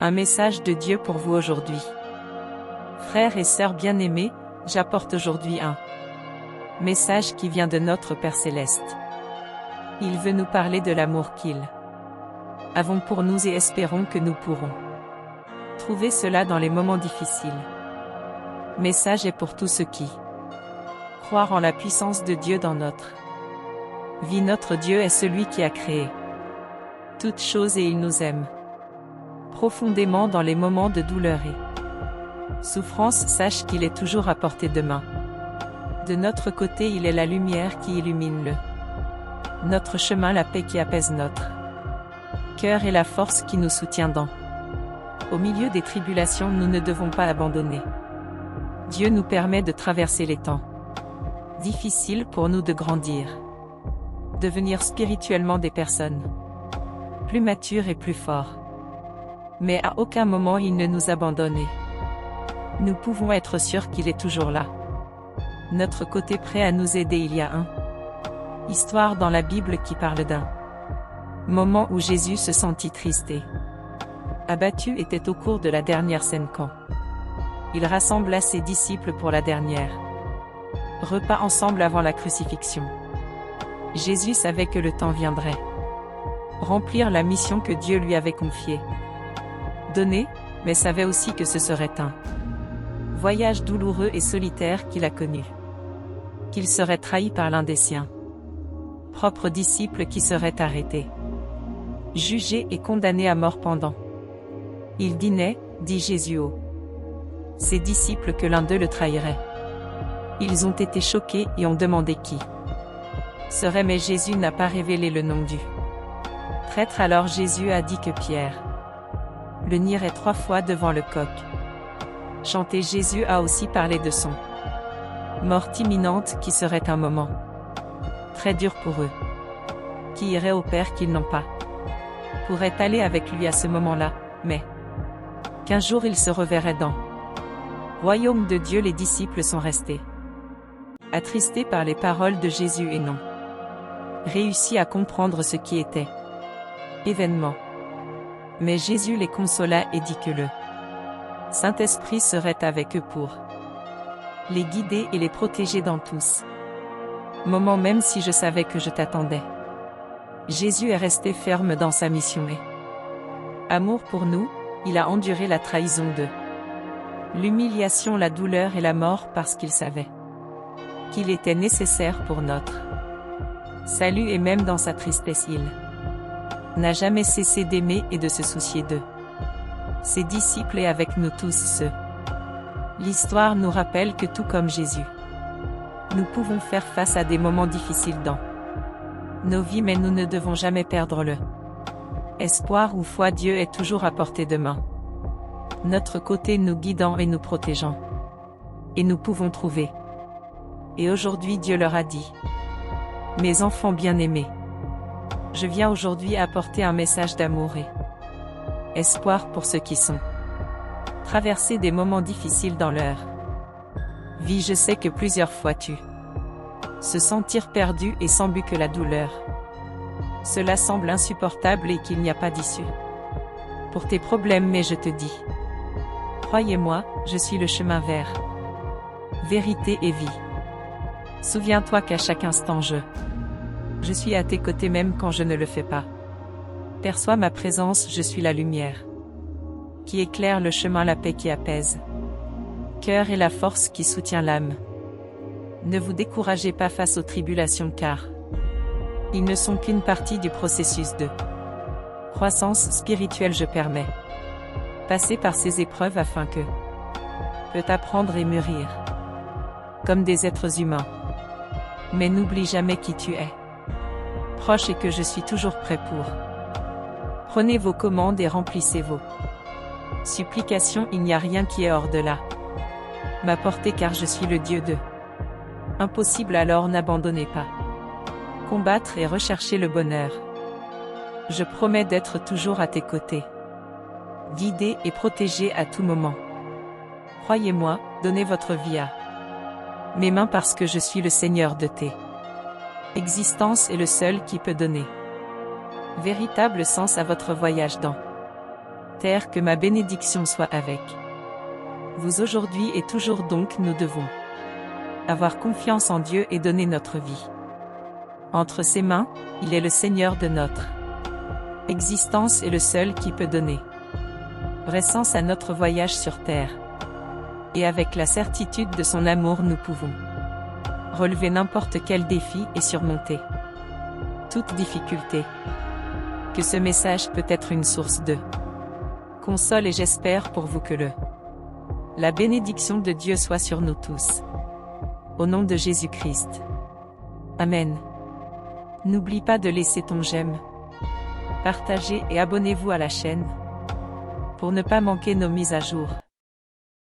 Un message de Dieu pour vous aujourd'hui. Frères et sœurs bien-aimés, j'apporte aujourd'hui un message qui vient de notre Père Céleste. Il veut nous parler de l'amour qu'il avons pour nous et espérons que nous pourrons trouver cela dans les moments difficiles. Message est pour tous ceux qui croient en la puissance de Dieu dans notre vie. Notre Dieu est celui qui a créé toutes choses et il nous aime profondément dans les moments de douleur et souffrance. Sache qu'il est toujours à portée de main. De notre côté, il est la lumière qui illumine notre chemin, la paix qui apaise notre cœur et la force qui nous soutient au milieu des tribulations. Nous ne devons pas abandonner. Dieu nous permet de traverser les temps difficiles pour nous de grandir, devenir spirituellement des personnes plus matures et plus forts. Mais à aucun moment il ne nous abandonne et nous pouvons être sûrs qu'il est toujours là. Notre côté prêt à nous aider. Il y a une histoire dans la Bible qui parle d'un moment où Jésus se sentit triste et abattu. Était au cours de la dernière scène quand il rassembla ses disciples pour la dernière repas ensemble avant la crucifixion. Jésus savait que le temps viendrait remplir la mission que Dieu lui avait confiée, donnée, mais savait aussi que ce serait un voyage douloureux et solitaire qu'il a connu. Qu'il serait trahi par l'un des siens propres disciples, qui serait arrêté, jugé et condamné à mort pendant il dînait, dit Jésus aux ses disciples que l'un d'eux le trahirait. Ils ont été choqués et ont demandé qui serait, mais Jésus n'a pas révélé le nom du traître. Alors Jésus a dit que Pierre le nierait 3 fois devant le coq. Chanté. Jésus a aussi parlé de son mort imminente, qui serait un moment très dur pour eux, qui iraient au Père, qu'ils n'ont pas pourraient aller avec lui à ce moment-là, mais qu'un jour ils se reverraient dans le royaume de Dieu. Les disciples sont restés attristés par les paroles de Jésus et n'ont réussi à comprendre ce qui était événement. Mais Jésus les consola et dit que le Saint-Esprit serait avec eux pour les guider et les protéger dans tous moments, même si je savais que je t'attendais. Jésus est resté ferme dans sa mission et amour pour nous. Il a enduré la trahison, de l'humiliation, la douleur et la mort, parce qu'il savait qu'il était nécessaire pour notre salut. Et même dans sa tristesse, il n'a jamais cessé d'aimer et de se soucier de ses disciples et avec nous tous. L'histoire nous rappelle que tout comme Jésus, nous pouvons faire face à des moments difficiles dans nos vies, mais nous ne devons jamais perdre le espoir ou foi. Dieu est toujours à portée de main, notre côté, nous guidant et nous protégeant. Et nous pouvons trouver. Et aujourd'hui Dieu leur a dit: mes enfants bien-aimés, je viens aujourd'hui apporter un message d'amour et espoir pour ceux qui sont traversés des moments difficiles dans leur vie. Je sais que plusieurs fois tu se sentir perdu et sans but, que la douleur, cela semble insupportable et qu'il n'y a pas d'issue pour tes problèmes, mais je te dis, croyez-moi, je suis le chemin vers vérité et vie. Souviens-toi qu'à chaque instant je suis à tes côtés, même quand je ne le fais pas. Perçois ma présence, je suis la lumière qui éclaire le chemin, la paix qui apaise cœur et la force qui soutient l'âme. Ne vous découragez pas face aux tribulations, car ils ne sont qu'une partie du processus de croissance spirituelle. Je permets passer par ces épreuves afin que peut apprendre et mûrir comme des êtres humains. Mais n'oublie jamais qui tu es, proche, et que je suis toujours prêt pour. Prenez vos commandes et remplissez vos supplications. Il n'y a rien qui est hors de là ma portée, car je suis le Dieu de impossible. Alors n'abandonnez pas combattre et rechercher le bonheur. Je promets d'être toujours à tes côtés, guider et protéger à tout moment. Croyez-moi, donnez votre vie à mes mains, parce que je suis le Seigneur de tes existences et le seul qui peut donner véritable sens à votre voyage dans Terre, que ma bénédiction soit avec vous aujourd'hui et toujours. Donc nous devons avoir confiance en Dieu et donner notre vie entre ses mains. Il est le Seigneur de notre existence et le seul qui peut donner vrai sens à notre voyage sur terre. Et avec la certitude de son amour, nous pouvons relever n'importe quel défi et surmonter toute difficulté. Que ce message peut être une source de console, et j'espère pour vous que la bénédiction de Dieu soit sur nous tous. Au nom de Jésus-Christ. Amen. N'oublie pas de laisser ton j'aime, partagez et abonnez-vous à la chaîne pour ne pas manquer nos mises à jour.